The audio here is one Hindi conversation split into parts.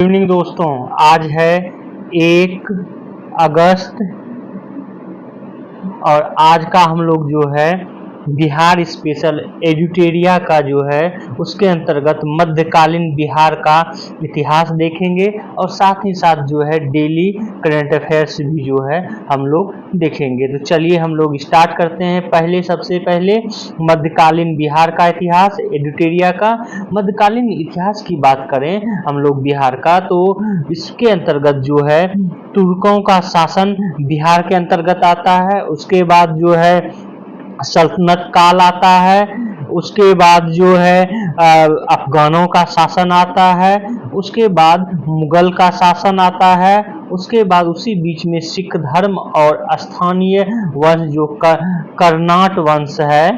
गुड इवनिंग दोस्तों। आज है 1 अगस्त और आज का हम लोग जो है बिहार स्पेशल एडिटोरिया का जो है उसके अंतर्गत मध्यकालीन बिहार का इतिहास देखेंगे और साथ ही साथ जो है डेली करंट अफेयर्स भी जो है हम लोग देखेंगे। तो चलिए हम लोग स्टार्ट करते हैं। सबसे पहले मध्यकालीन बिहार का इतिहास एडिटोरिया का। मध्यकालीन इतिहास की बात करें हम लोग बिहार का, तो इसके अंतर्गत जो है तुर्कों का शासन बिहार के अंतर्गत आता है। उसके बाद जो है सल्तनत काल आता है। उसके बाद जो है अफगानों का शासन आता है। उसके बाद मुगल का शासन आता है। उसके बाद उसी बीच में सिख धर्म और स्थानीय वंश जो कर्नाट वंश है,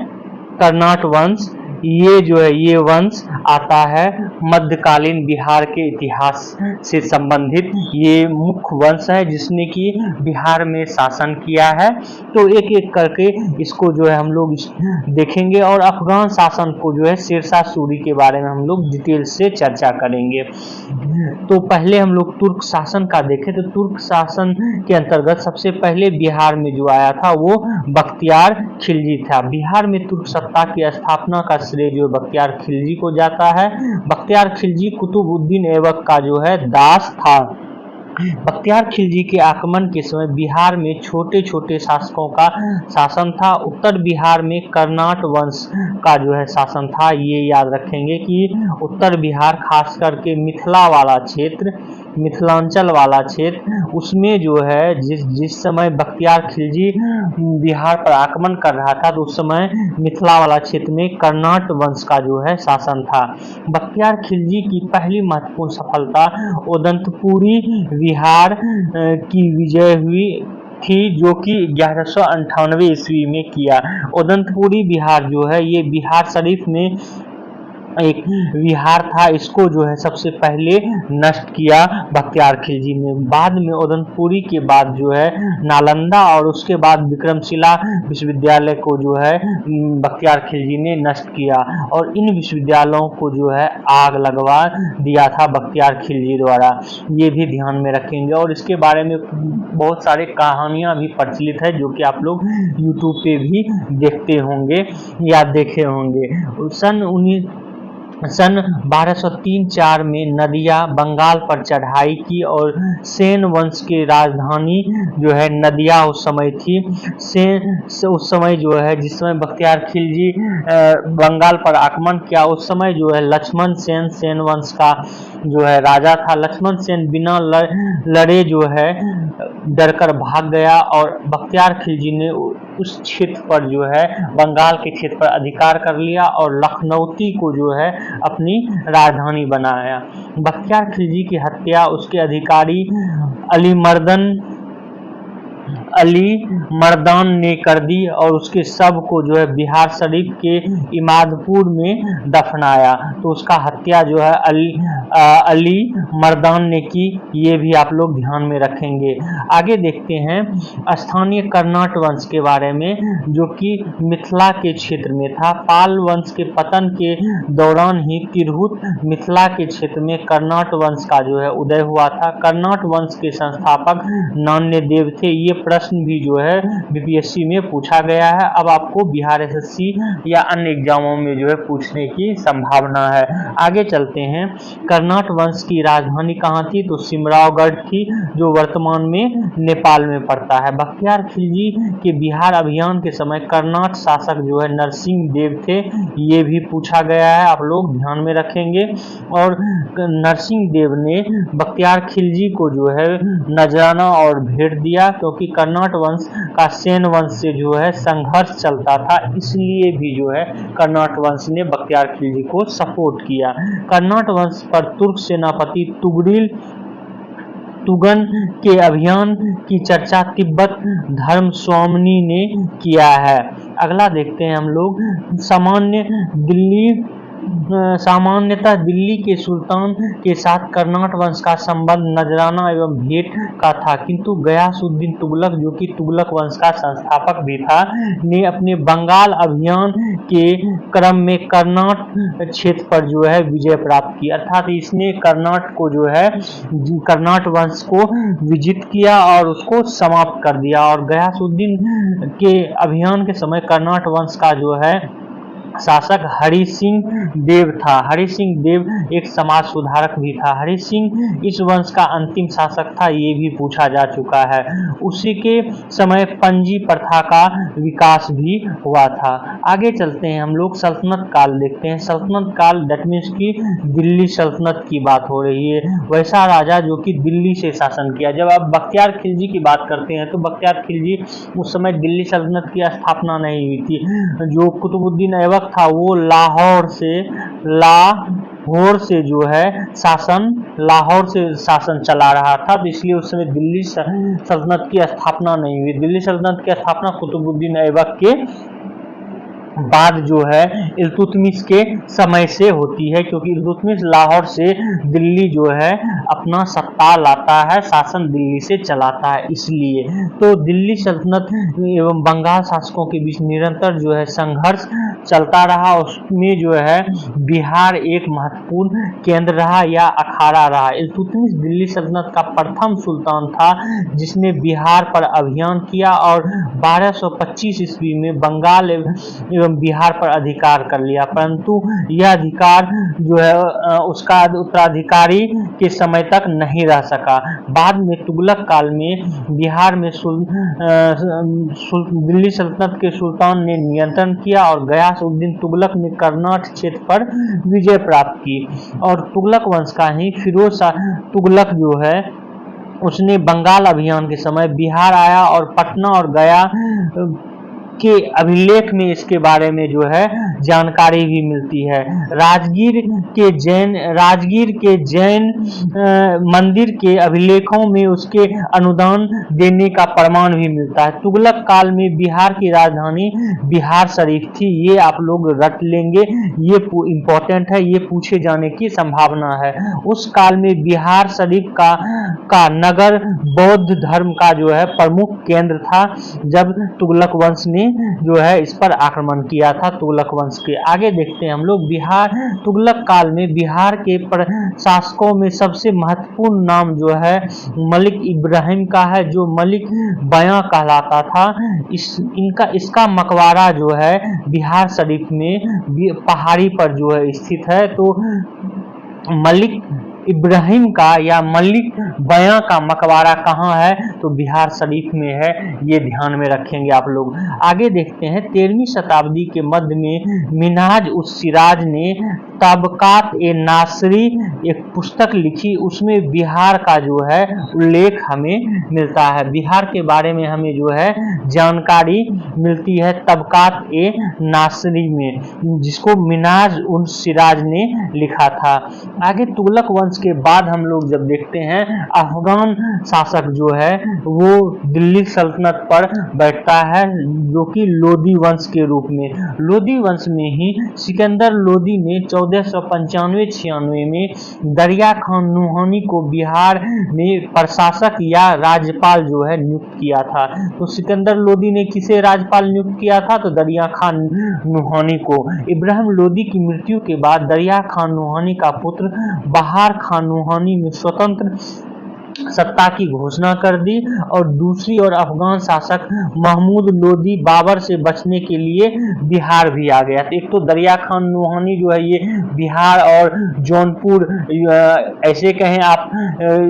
कर्नाट वंश, ये जो है ये वंश आता है। मध्यकालीन बिहार के इतिहास से संबंधित ये मुख्य वंश है जिसने कि बिहार में शासन किया है। तो एक एक करके इसको जो है हम लोग देखेंगे और अफगान शासन को जो है शेरशाह सूरी के बारे में हम लोग डिटेल से चर्चा करेंगे। तो पहले हम लोग तुर्क शासन का देखें तो तुर्क शासन के अंतर्गत सबसे पहले बिहार में जो आया था वो बख्तियार खिलजी था। बिहार में तुर्क सत्ता की स्थापना का श्रेय जो बख्तियार खिलजी को जाता है। बख्तियार खिलजी कुतुबुद्दीन ऐबक का जो है दास था। बख्तियार खिलजी के आगमन के समय बिहार में छोटे छोटे शासकों का शासन था। उत्तर बिहार में कर्नाट वंश का जो है शासन था। ये याद रखेंगे कि उत्तर बिहार खास करके मिथिला वाला क्षेत्र, मिथिलांचल वाला क्षेत्र, उसमें जो है जिस समय बख्तियार खिलजी बिहार पर आक्रमण कर रहा था तो उस समय मिथिला वाला क्षेत्र में कर्नाट वंश का जो है शासन था। बख्तियार खिलजी की पहली महत्वपूर्ण सफलता उदंतपुरी बिहार की विजय हुई थी जो कि 1198 ईस्वी में किया। उदंतपुरी बिहार जो है ये बिहार शरीफ में एक विहार था। इसको जो है सबसे पहले नष्ट किया बख्तियार खिलजी ने। बाद में उदंतपुरी के बाद जो है नालंदा और उसके बाद विक्रमशिला विश्वविद्यालय को जो है बख्तियार खिलजी ने नष्ट किया और इन विश्वविद्यालयों को जो है आग लगवा दिया था बख्तियार खिलजी द्वारा। ये भी ध्यान में रखेंगे और इसके बारे में बहुत सारे कहानियां भी प्रचलित है जो कि आप लोग यूट्यूब पे भी देखते होंगे या देखे होंगे। सन 1203-4 में नदिया बंगाल पर चढ़ाई की और सेन वंश की राजधानी जो है नदिया उस समय थी। उस समय जो है जिस समय बख्तियार खिलजी बंगाल पर आक्रमण किया उस समय जो है लक्ष्मण सेन, सेन वंश का जो है राजा था। लक्ष्मण सेन बिना लड़े जो है डरकर भाग गया और बख्तियार खिलजी ने उस क्षेत्र पर जो है बंगाल के क्षेत्र पर अधिकार कर लिया और लखनऊती को जो है अपनी राजधानी बनाया। बख्तियार खिलजी की हत्या उसके अधिकारी अली मर्दान ने कर दी और उसके शव को जो है बिहार शरीफ के इमादपुर में दफनाया। तो उसका हत्या जो है अली मर्दान ने की। ये भी आप लोग ध्यान में रखेंगे। आगे देखते हैं स्थानीय कर्नाट वंश के बारे में जो कि मिथिला के क्षेत्र में था। पाल वंश के पतन के दौरान ही तिरहुत मिथिला के क्षेत्र में कर्नाट वंश का जो है उदय हुआ था। कर्नाट वंश के संस्थापक नान्य देव थे। ये प्रश्न भी जो है बीपीएससी में पूछा गया है। अब आपको बिहार एसएससी या अन्य एग्जामों में जो है पूछने की संभावना है। आगे चलते हैं। कर्नाट वंश की राजधानी कहाँ थी? तो सिमरावगढ़ थी जो वर्तमान में नेपाल में पड़ता है। बख्तियार खिलजी के बिहार अभियान के समय कर्नाट शासक जो है नरसिंह देव थे। ये भी पूछा गया है, आप लोग ध्यान में रखेंगे। और नरसिंह देव ने बख्तियार खिलजी को जो है नजराना और भेंट दिया क्योंकि कर्नाट वंश का सेन वंश से जो है संघर्ष चलता था, इसलिए भी जो है कर्नाट वंश ने बख्तियार खिलजी को सपोर्ट किया। कर्नाट वंश पर तुर्क सेनापति तुगन के अभियान की चर्चा तिब्बत धर्म स्वामिनी ने किया है। अगला देखते हैं हम लोग। सामान्य दिल्ली सामान्यतः दिल्ली के सुल्तान के साथ कर्नाट वंश का संबंध नजराना एवं भेंट का था, किंतु गयासुद्दीन तुगलक, जो कि तुगलक वंश का संस्थापक भी था, ने अपने बंगाल अभियान के क्रम में कर्नाट क्षेत्र पर जो है विजय प्राप्त की। अर्थात इसने कर्नाट को जो है कर्नाट वंश को विजित किया और उसको समाप्त कर दिया। और गयासुद्दीन के अभियान के समय कर्नाट वंश का जो है शासक हरि सिंह देव था। हरि सिंह देव एक समाज सुधारक भी था। हरि सिंह इस वंश का अंतिम शासक था, ये भी पूछा जा चुका है। उसी के समय पंजी प्रथा का विकास भी हुआ था। आगे चलते हैं हम लोग सल्तनत काल देखते हैं। सल्तनत काल दैट मीन्स की दिल्ली सल्तनत की बात हो रही है। वैसा राजा जो कि दिल्ली से शासन किया। जब आप बख्तियार खिलजी की बात करते हैं तो बख्तियार खिलजी उस समय दिल्ली सल्तनत की स्थापना नहीं हुई थी। जो कुतुबुद्दीन ऐबक था वो लाहौर से जो है लाहौर से शासन चला रहा था, तो इसलिए उस समय दिल्ली सल्तनत की स्थापना नहीं हुई। दिल्ली सल्तनत की स्थापना कुतुबुद्दीन ऐबक के बाद जो है इल्तुतमिश के समय से होती है, क्योंकि इल्तुतमिश लाहौर से दिल्ली जो है अपना सत्ता लाता है, शासन दिल्ली से चलाता है। इसलिए तो दिल्ली सल्तनत एवं बंगाल शासकों के बीच निरंतर जो है संघर्ष चलता रहा। उसमें जो है बिहार एक महत्वपूर्ण केंद्र रहा या अखाड़ा रहा। इल्तुतमिश दिल्ली सल्तनत का प्रथम सुल्तान था जिसने बिहार पर अभियान किया और 1225 ईस्वी में बंगाल एवं बिहार पर अधिकार कर लिया, परंतु यह अधिकार जो है उसका उत्तराधिकारी के समय तक नहीं रह सका। बाद में तुगलक काल में बिहार में दिल्ली सल्तनत के सुल्तान ने नियंत्रण किया और गयासुद्दीन तुगलक ने कर्नाट क्षेत्र पर विजय प्राप्त की। और तुगलक वंश का ही फिरोज शाह तुगलक जो है उसने बंगाल अभियान के समय बिहार आया और पटना और गया के अभिलेख में इसके बारे में जो है जानकारी भी मिलती है। राजगीर के जैन मंदिर के अभिलेखों में उसके अनुदान देने का प्रमाण भी मिलता है। तुगलक काल में बिहार की राजधानी बिहार शरीफ थी। ये आप लोग रट लेंगे, ये इम्पोर्टेंट है, ये पूछे जाने की संभावना है। उस काल में बिहार शरीफ का नगर बौद्ध धर्म का जो है प्रमुख केंद्र था जब तुगलक वंश ने जो है इस पर आक्रमण किया था। तुगलक वंश के आगे देखते हैं हम लोग तुगलक काल में बिहार के शासकों में सबसे महत्वपूर्ण नाम जो है मलिक इब्राहिम का है, जो मलिक बयां कहलाता था। इसका मकबरा जो है बिहार शरीफ में पहाड़ी पर जो है स्थित है। तो मलिक इब्राहिम का या मलिक बयां का मकबरा कहाँ है, तो बिहार शरीफ में है। ये ध्यान में रखेंगे आप लोग। आगे देखते हैं 13वीं शताब्दी के मध्य में मिन्हाज उस सिराज ने तबकात ए नासरी एक पुस्तक लिखी। उसमें बिहार का जो है उल्लेख हमें मिलता है। बिहार के बारे में हमें जो है जानकारी मिलती है तबकात ए नासरी में, जिसको मिन्हाज उन सिराज ने लिखा था। आगे तुगलक वंश के बाद हम लोग जब देखते हैं अफगान शासक जो है वो दिल्ली सल्तनत पर बैठता है, जो कि लोदी वंश के रूप में। लोदी वंश में ही सिकंदर लोदी ने 1495-96 में दरिया खान नुहानी को बिहार में प्रशासक या राज्यपाल जो है नियुक्त किया था। तो सिकंदर लोदी ने किसे राज्यपाल नियुक्त किया था, तो दरिया खान नुहानी को। इब्राहिम लोदी की मृत्यु के बाद दरिया खान नुहानी का पुत्र बहार खान नुहानी ने स्वतंत्र सत्ता की घोषणा कर दी और दूसरी ओर अफगान शासक महमूद लोदी बाबर से बचने के लिए बिहार भी आ गया। तो एक तो दरिया खान नुहानी जो है ये बिहार और जौनपुर ऐसे कहें आप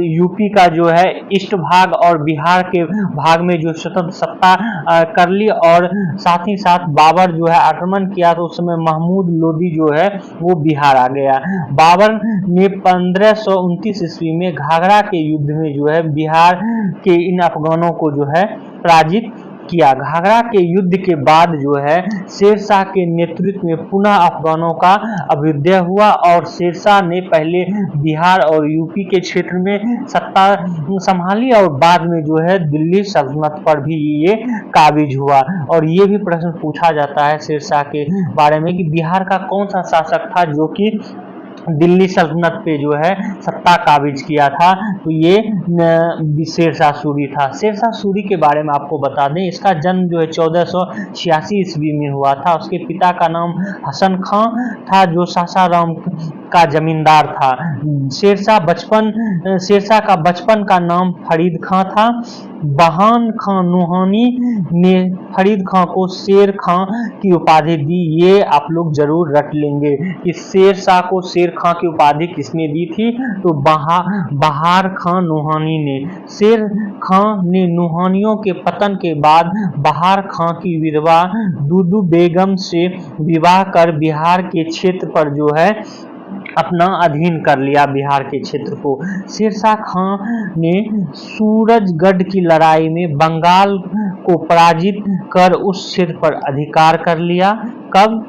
यूपी का जो है ईस्ट भाग और बिहार के भाग में जो स्वतंत्र सत्ता कर ली और साथ ही साथ बाबर जो है आक्रमण किया, तो उस समय महमूद लोदी जो है वो बिहार आ गया। बाबर ने 1529 ईस्वी में घाघरा के युद्ध में जो है बिहार के इन अफगानों को जो है पराजित किया। घाघरा के युद्ध के बाद जो है शेरशाह के नेतृत्व में पुनः अफगानों का अभ्युदय हुआ और शेरशाह ने पहले बिहार और यूपी के क्षेत्र में सत्ता संभाली और बाद में जो है दिल्ली सल्तनत पर भी ये काबिज हुआ। और ये भी प्रश्न पूछा जाता है शेरशाह के बारे में कि बिहार का कौन सा शासक था जो कि दिल्ली सल्तनत पे जो है सत्ता काबिज किया था, तो ये शेरशाह सूरी था। शेरशाह सूरी के बारे में आपको बता दें, इसका जन्म जो है 1486 ईस्वी में हुआ था। उसके पिता का नाम हसन खां था जो सासाराम का जमींदार था। शेरशाह का बचपन का नाम फरीद खां था। बहान खां नूहानी ने फरीद खां को शेर खां की उपाधि दी। ये आप लोग जरूर रट लेंगे कि शेरशाह को शेर खां की उपाधि किसने दी थी, तो बहार खां नूहानी ने। शेर खां ने नूहानियों के पतन के बाद बहार खां की विधवा दूदू बेगम से विवाह कर बिहार के क्षेत्र पर जो है अपना अधीन कर लिया, बिहार के क्षेत्र को। शेरशाह खां ने सूरजगढ़ की लड़ाई में बंगाल को पराजित कर उस क्षेत्र पर अधिकार कर लिया। कब?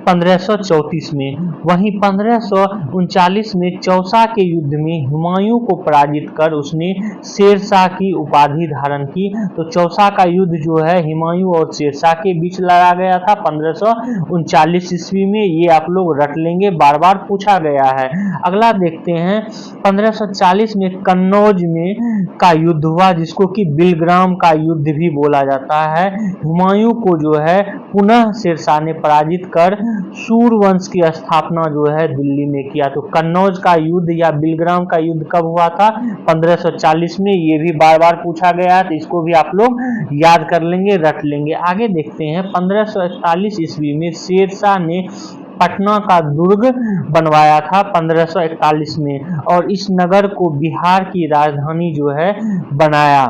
1534 में। वहीं 1539 में चौसा के युद्ध में हुमायूं को पराजित कर उसने शेरशाह की उपाधि धारण की। तो चौसा का युद्ध जो है हुमायूं और शेरशाह के बीच लड़ा गया था 1539 ईस्वी में। ये आप लोग रट लेंगे, बार बार पूछा गया है। अगला देखते हैं, 1540 में कन्नौज में का युद्ध हुआ जिसको कि बिलग्राम का युद्ध भी बोला जाता है। हुमायूं को जो है पुनः शेरशाह ने पराजित कर सूरवंश की स्थापना जो है दिल्ली में किया। तो कन्नौज का युद्ध या बिलग्राम का युद्ध कब हुआ था? 1540 में। ये भी बार बार पूछा गया है, तो इसको भी आप लोग याद कर लेंगे, रट लेंगे। आगे देखते हैं, 1541 ईस्वी में शेरशाह ने पटना का दुर्ग बनवाया था 1541 में और इस नगर को बिहार की राजधानी जो है बनाया।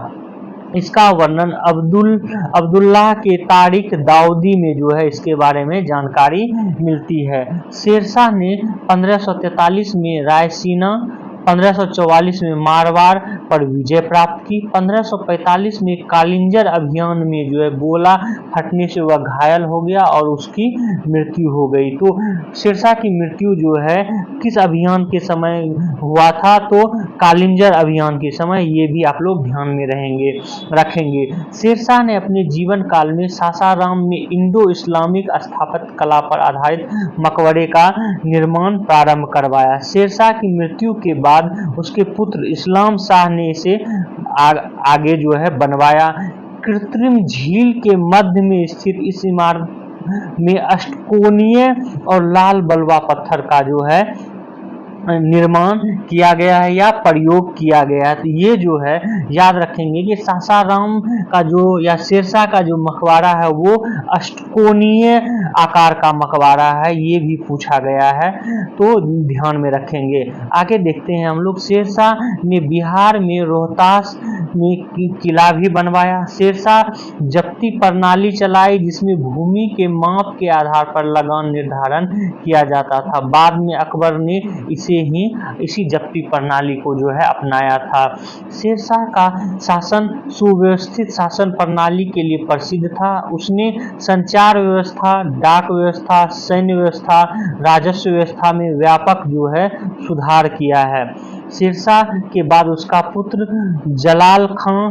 इसका वर्णन अब्दुल्लाह के तारीख दाऊदी में जो है इसके बारे में जानकारी मिलती है। शेरशाह ने 1543 में रायसीना, 1544 में मारवाड़ पर विजय प्राप्त की। 1545 में कालिंजर अभियान में जो है गोला फटने से वह घायल हो गया और उसकी मृत्यु हो गई। तो शेरशाह की मृत्यु जो है किस अभियान के समय हुआ था? तो कालिंजर अभियान के समय। ये भी आप लोग ध्यान में रखेंगे। शेरशाह ने अपने जीवन काल में सासाराम में इंडो इस्लामिक स्थापत्य कला पर आधारित मकबरे का निर्माण प्रारंभ करवाया। शेरशाह की मृत्यु के बाद उसके पुत्र इस्लाम शाह ने इसे आगे जो है बनवाया। कृत्रिम झील के मध्य में स्थित इस इमारत में अष्टकोणीय और लाल बलुआ पत्थर का जो है निर्माण किया गया है या प्रयोग किया गया है। तो ये जो है याद रखेंगे कि सासाराम का जो या शेरशाह का जो मकबरा है वो अष्टकोणीय आकार का मकबरा है, ये भी पूछा गया है, तो ध्यान में रखेंगे। आगे देखते हैं हम लोग, शेरशाह ने बिहार में रोहतास में किला भी बनवाया। शेरशाह जब्ती प्रणाली चलाई जिसमें भूमि के माप के आधार पर लगान निर्धारण किया जाता था। बाद में अकबर ने इसी जब्ती प्रणाली को जो है अपनाया था। शेरशाह का शासन सुव्यवस्थित शासन प्रणाली के लिए प्रसिद्ध था। उसने संचार व्यवस्था, डाक व्यवस्था, सैन्य व्यवस्था, राजस्व व्यवस्था में व्यापक जो है सुधार किया है। शेरशाह के बाद उसका पुत्र जलाल खां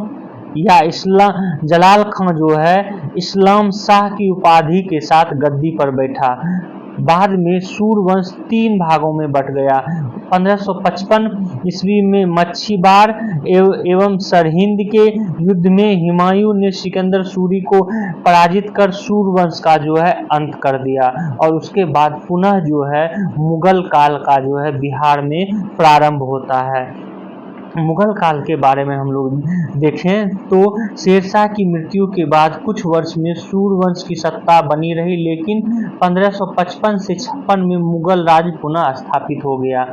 जो है इस्लाम शाह की उपाधि के साथ गद्दी पर बैठा। बाद में सूरवंश 3 भागों में बट गया। 1555 ईस्वी में मच्छीबार एवं सरहिंद के युद्ध में हुमायूं ने सिकंदर सूरी को पराजित कर सूरवंश का जो है अंत कर दिया और उसके बाद पुनः जो है मुगल काल का जो है बिहार में प्रारंभ होता है। मुगल काल के बारे में हम लोग देखें तो शेरशाह की मृत्यु के बाद कुछ वर्ष में सूरवंश की सत्ता बनी रही, लेकिन 1555 से 56 में मुगल राज पुनः स्थापित हो गया।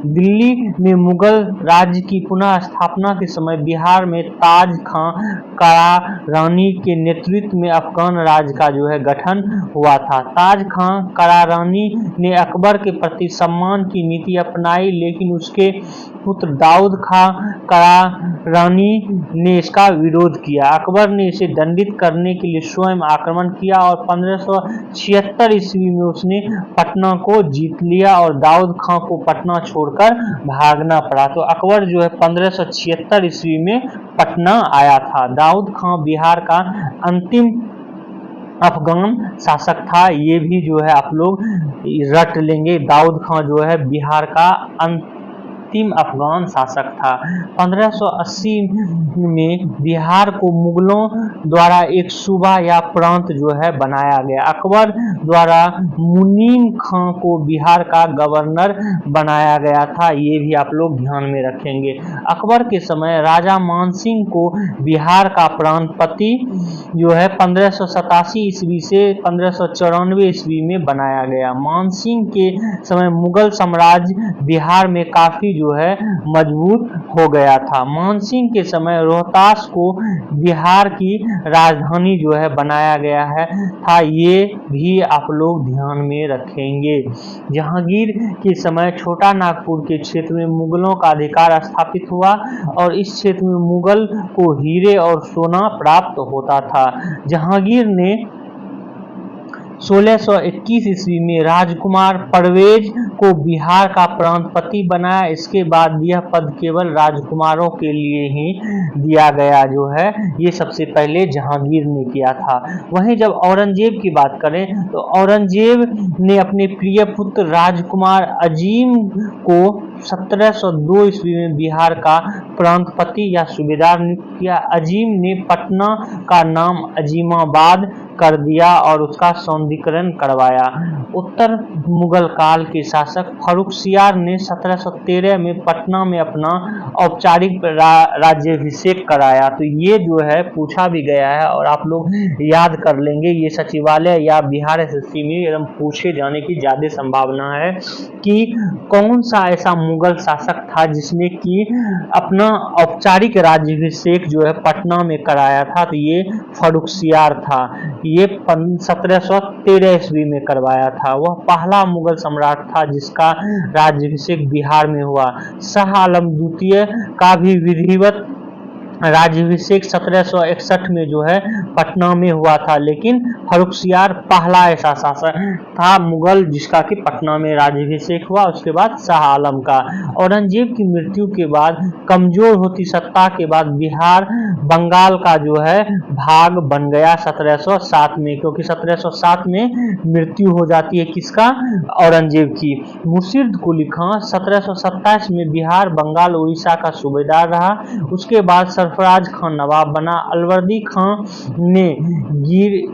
दिल्ली में मुगल राज्य की पुनः स्थापना के समय बिहार में ताज खां करारानी के नेतृत्व में अफगान राज्य का जो है गठन हुआ था। ताज खां करारानी ने अकबर के प्रति सम्मान की नीति अपनाई, लेकिन उसके पुत्र दाऊद खां करारानी ने इसका विरोध किया। अकबर ने इसे दंडित करने के लिए स्वयं आक्रमण किया और 1576 ईस्वी में उसने पटना को जीत लिया और दाऊद खां को पटना छोड़कर भागना पड़ा। तो अकबर जो है 1576 ईस्वी में पटना आया था। दाऊद खां बिहार का अंतिम अफगान शासक था। ये भी जो है आप लोग रट लेंगे। दाऊद खां जो है बिहार का अंतिम अफगान शासक था। 1580 में बिहार को मुगलों द्वारा एक सूबा या प्रांत जो है बनाया गया। अकबर द्वारा मुनीम खां को बिहार का गवर्नर बनाया गया था। ये भी आप लोग ध्यान में रखेंगे। अकबर के समय राजा मानसिंह को बिहार का प्रांतपति जो है 1587 ईस्वी से 1594 ईस्वी में बनाया गया। मानसिंह के समय मुगल साम्राज्य बिहार में काफी जो है मजबूत हो गया था। मानसिंह के समय रोहतास को बिहार की राजधानी जो है बनाया गया है था। ये भी आप लोग ध्यान में रखेंगे। जहांगीर के समय छोटा नागपुर के क्षेत्र में मुगलों का अधिकार स्थापित हुआ और इस क्षेत्र में मुगल को हीरे और सोना प्राप्त होता था। जहांगीर ने 1621 ईस्वी में राजकुमार परवेज को बिहार का प्रांतपति बनाया। इसके बाद यह पद केवल राजकुमारों के लिए ही दिया गया जो है, ये सबसे पहले जहांगीर ने किया था। वहीं जब औरंगजेब की बात करें तो औरंगजेब ने अपने प्रिय पुत्र राजकुमार अजीम को 1702 ईस्वी में बिहार का प्रांतपति या सूबेदार नियुक्त किया। अजीम ने पटना का नाम अजीमाबाद कर दिया और उसका सौंदर्यीकरण करवाया। उत्तर मुगल काल के शासक फर्रुखसियार ने 1713 में पटना में अपना औपचारिक राज्याभिषेक कराया। तो ये जो है पूछा भी गया है और आप लोग याद कर लेंगे। ये सचिवालय या बिहार एसएससी में एकदम पूछे जाने की ज्यादा संभावना है कि कौन सा ऐसा मुगल शासक था जिसने कि अपना औपचारिक राज्याभिषेक जो है पटना में कराया था। तो ये फर्रुखसियार था। ये 1713 ईस्वी में करवाया था। वह पहला मुगल सम्राट था जिसका राज्याभिषेक बिहार में हुआ। शाह आलम द्वितीय का भी विधिवत राज्याभिषेक 1761 में जो है पटना में हुआ था, लेकिन फर्रुखसियार पहला ऐसा शासक था मुगल जिसका कि पटना में राज्याभिषेक हुआ। उसके बाद शाह आलम का। औरंगजेब की मृत्यु के बाद कमजोर होती सत्ता के बाद बिहार बंगाल का जो है भाग बन गया 1707 में, क्योंकि 1707 में मृत्यु हो जाती है किसका? औरंगजेब की। मुर्शिद कुली खां 1727 में बिहार बंगाल उड़ीसा का सूबेदार रहा। उसके बाद सरफराज खान नवाब बना। अलवर्दी खां ने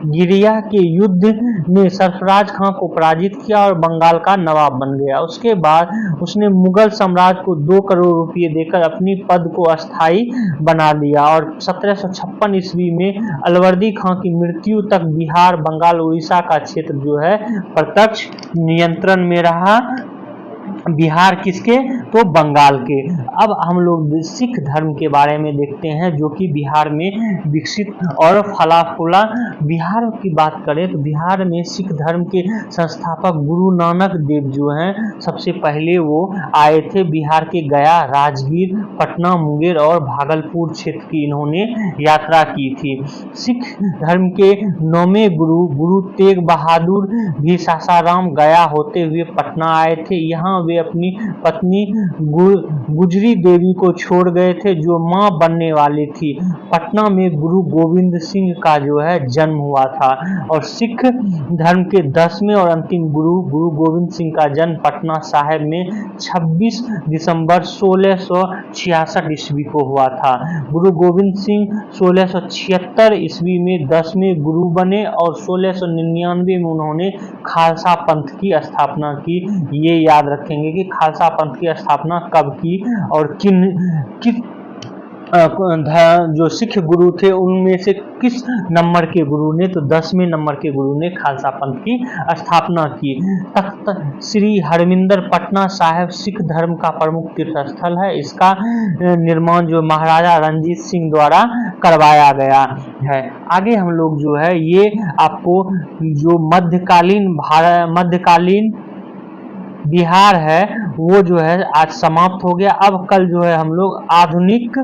गिरिया के युद्ध में सरफराज खां को पराजित किया और बंगाल का नवाब बन गया। उसके बाद उसने मुगल सम्राट को 2 करोड़ रुपए देकर अपनी पद को अस्थायी बना लिया और 1756 ईस्वी में अलवर्दी खां की मृत्यु तक बिहार बंगाल उड़ीसा का क्षेत्र जो है प्रत्यक्ष नियंत्रण में रहा। बिहार किसके? तो बंगाल के। अब हम लोग सिख धर्म के बारे में देखते हैं जो कि बिहार में विकसित और फला फूला। बिहार की बात करें तो बिहार में सिख धर्म के संस्थापक गुरु नानक देव जो हैं सबसे पहले वो आए थे। बिहार के गया, राजगीर, पटना, मुंगेर और भागलपुर क्षेत्र की इन्होंने यात्रा की थी। सिख धर्म के 9वें गुरु तेग बहादुर भी सासाराम गया होते हुए पटना आए थे। यहाँ वे अपनी पत्नी गुजरी देवी को छोड़ गए थे जो मां बनने वाली थी। पटना में गुरु गोविंद सिंह का जो है जन्म हुआ था और सिख धर्म के 10वें और अंतिम गुरु गोविंद सिंह का जन्म पटना साहिब में 26 दिसंबर 1666 ईस्वी को हुआ था। गुरु गोविंद सिंह 1676 ईस्वी में 10वें गुरु बने और 1699 में उन्होंने खालसा पंथ की स्थापना की। ये याद रखेंगे कि खालसा पंथ की स्थापना कब की और जो सिख गुरु थे उनमें से किस नंबर के गुरु ने, तो 10वें नंबर के गुरु ने खालसा पंथ की स्थापना की। तख्त श्री हरमिंदर पटना साहिब सिख धर्म का प्रमुख तीर्थ स्थल है। इसका निर्माण जो महाराजा रंजीत सिंह द्वारा करवाया गया है। आगे हम लोग जो है ये आपको जो मध्यकालीन बिहार है वो जो है आज समाप्त हो गया। अब कल जो है हम लोग आधुनिक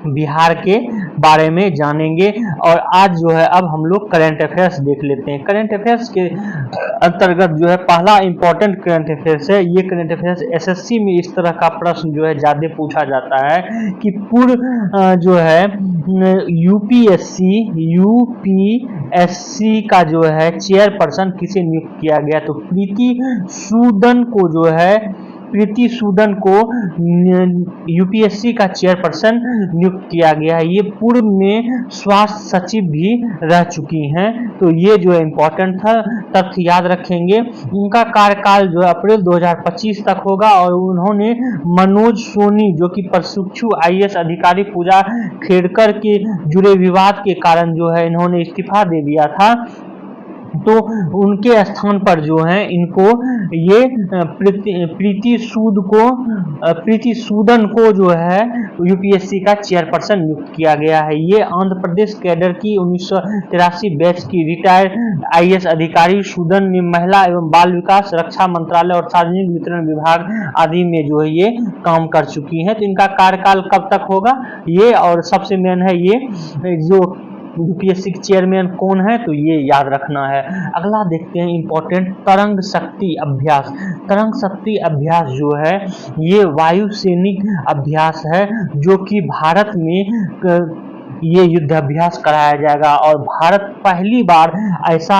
बिहार के बारे में जानेंगे। और आज जो है अब हम लोग करंट अफेयर्स देख लेते हैं। करंट अफेयर्स के अंतर्गत जो है पहला इंपॉर्टेंट करंट अफेयर्स है। ये करंट अफेयर्स एसएससी में इस तरह का प्रश्न जो है ज्यादा पूछा जाता है कि पूर्व जो है यूपीएससी का जो है चेयरपर्सन किसे नियुक्त किया गया, तो प्रीति सूदन को यूपीएससी का चेयरपर्सन नियुक्त किया गया है। ये पूर्व में स्वास्थ्य सचिव भी रह चुकी हैं, तो ये जो है इम्पोर्टेंट था, तथ्य याद रखेंगे। उनका कार्यकाल जो है अप्रैल 2025 तक होगा और उन्होंने मनोज सोनी जो कि प्रशिक्षु आईएएस अधिकारी पूजा खेड़कर के जुड़े विवाद के कारण जो है इन्होंने इस्तीफा दे दिया था, तो उनके स्थान पर जो है इनको ये प्रीति सूदन को जो है यूपीएससी का चेयरपर्सन नियुक्त किया गया है। ये आंध्र प्रदेश कैडर की 1983 बैच की रिटायर्ड आईएएस अधिकारी सूदन ने महिला एवं बाल विकास, रक्षा मंत्रालय और सार्वजनिक वितरण विभाग आदि में जो है ये काम कर चुकी हैं। तो इनका कार्यकाल कब तक होगा ये, और सबसे मेन है ये जो यूपीएससी के चेयरमैन कौन है, तो ये याद रखना है। अगला देखते हैं इंपॉर्टेंट तरंग शक्ति अभ्यास। तरंग शक्ति अभ्यास जो है ये वायुसैनिक अभ्यास है जो कि भारत में ये युद्ध अभ्यास कराया जाएगा और भारत पहली बार ऐसा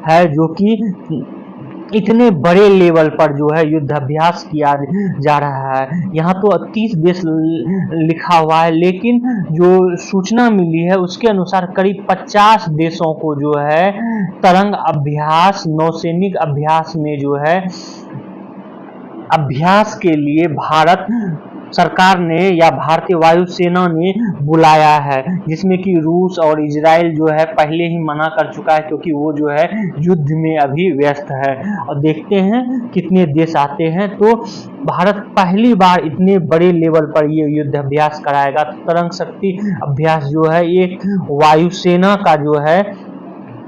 है जो कि इतने बड़े लेवल पर जो है युद्ध अभ्यास किया जा रहा है। यहाँ तो 30 देश लिखा हुआ है, लेकिन जो सूचना मिली है उसके अनुसार करीब 50 देशों को जो है तरंग अभ्यास, नौसैनिक अभ्यास में जो है अभ्यास के लिए भारत सरकार ने या भारतीय वायुसेना ने बुलाया है, जिसमें कि रूस और इजराइल जो है पहले ही मना कर चुका है क्योंकि वो जो है युद्ध में अभी व्यस्त है। और देखते हैं कितने देश आते हैं। तो भारत पहली बार इतने बड़े लेवल पर ये युद्ध अभ्यास कराएगा। तरंग शक्ति अभ्यास जो है एक वायुसेना का जो है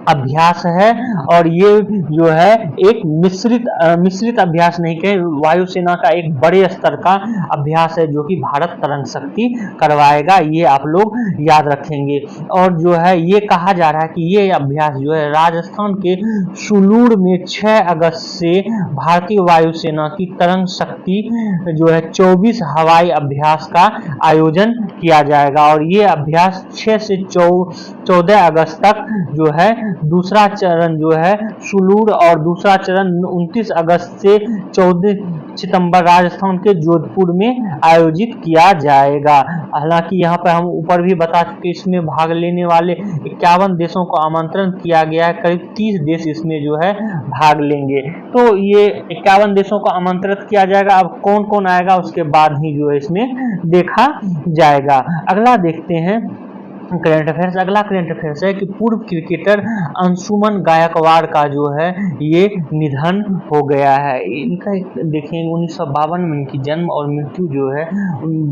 अभ्यास है और ये जो है एक मिश्रित अभ्यास नहीं कहे, वायुसेना का एक बड़े स्तर का अभ्यास है जो कि भारत तरंग शक्ति करवाएगा, ये आप लोग याद रखेंगे। और जो है ये कहा जा रहा है कि ये अभ्यास जो है राजस्थान के सुलूर में 6 अगस्त से भारतीय वायुसेना की तरंग शक्ति जो है 24 हवाई अभ्यास का आयोजन किया जाएगा और ये अभ्यास 6 से 14 अगस्त तक जो है दूसरा चरण जो है सुलूर और दूसरा चरण 29 अगस्त से 14 सितंबर राजस्थान के जोधपुर में आयोजित किया जाएगा। हालांकि यहाँ पर हम ऊपर भी बता चुके इसमें भाग लेने वाले 51 देशों को आमंत्रण किया गया है, करीब 30 देश इसमें जो है भाग लेंगे। तो ये 51 देशों को आमंत्रित किया जाएगा, अब कौन कौन आएगा उसके बाद ही जो है इसमें देखा जाएगा। अगला देखते हैं करंट अफेयर्स। अगला करंट अफेयर्स है कि पूर्व क्रिकेटर अंशुमन गायकवाड़ का जो है ये निधन हो गया है। इनका देखेंगे 1952 में इनकी जन्म और मृत्यु जो है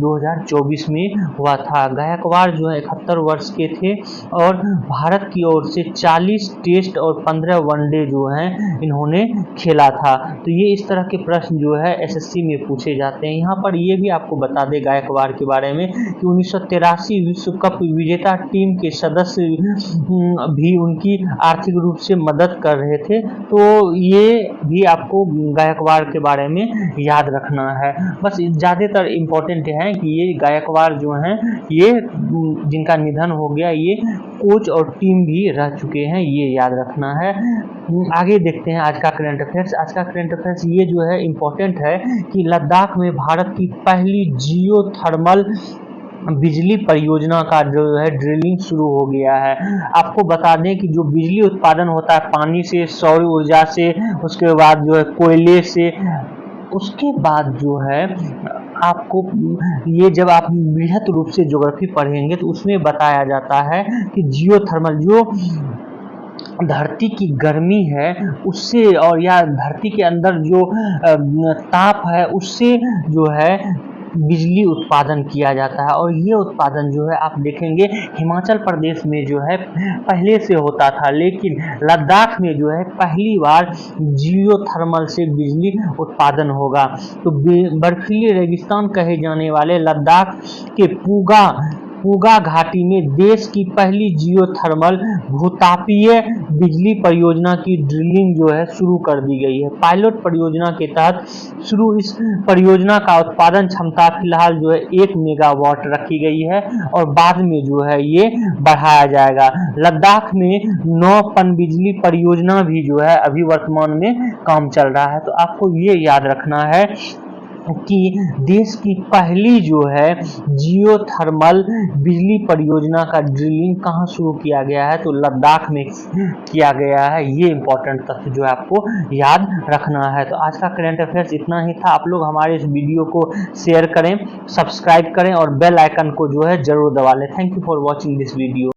2024 में हुआ था। गायकवाड़ जो है 71 वर्ष के थे और भारत की ओर से 40 टेस्ट और 15 वनडे जो है इन्होंने खेला था। तो ये इस तरह के प्रश्न जो है एसएससी में पूछे जाते हैं। यहाँ पर ये भी आपको बता दें गायकवाड़ के बारे में कि 1983 विश्व कप विजेता टीम के सदस्य भी उनकी आर्थिक रूप से मदद कर रहे थे, तो ये भी आपको गायकवाड़ के बारे में याद रखना है। बस ज़्यादातर इम्पोर्टेंट है कि ये गायकवाड़ जो हैं ये जिनका निधन हो गया ये कोच और टीम भी रह चुके हैं, ये याद रखना है। आगे देखते हैं आज का करंट अफेयर्स। आज का करंट अफेयर्स ये जो है इम्पोर्टेंट है कि लद्दाख में भारत की पहली जियो थर्मल बिजली परियोजना का जो है ड्रिलिंग शुरू हो गया है। आपको बता दें कि जो बिजली उत्पादन होता है पानी से, सौर ऊर्जा से, उसके बाद जो है कोयले से, उसके बाद जो है आपको ये जब आप बृहत रूप से ज्योग्राफी पढ़ेंगे तो उसमें बताया जाता है कि जियोथर्मल जो धरती की गर्मी है उससे और या धरती के अंदर जो ताप है उससे जो है बिजली उत्पादन किया जाता है। और ये उत्पादन जो है आप देखेंगे हिमाचल प्रदेश में जो है पहले से होता था, लेकिन लद्दाख में जो है पहली बार जियोथर्मल से बिजली उत्पादन होगा। तो बर्फीले रेगिस्तान कहे जाने वाले लद्दाख के पूगा घाटी में देश की पहली जियोथर्मल भूतापीय बिजली परियोजना की ड्रिलिंग जो है शुरू कर दी गई है। पायलट परियोजना के तहत शुरू इस परियोजना का उत्पादन क्षमता फिलहाल जो है 1 मेगावाट रखी गई है और बाद में जो है ये बढ़ाया जाएगा। लद्दाख में 9 पनबिजली परियोजना भी जो है अभी वर्तमान में काम चल रहा है। तो आपको ये याद रखना है कि देश की पहली जो है जियोथर्मल बिजली परियोजना का ड्रिलिंग कहाँ शुरू किया गया है, तो लद्दाख में किया गया है। ये इंपॉर्टेंट तथ्य जो है आपको याद रखना है। तो आज का करंट अफेयर्स इतना ही था। आप लोग हमारे इस वीडियो को शेयर करें, सब्सक्राइब करें और बेल आइकन को जो है जरूर दबा लें। Thank you for watching this video.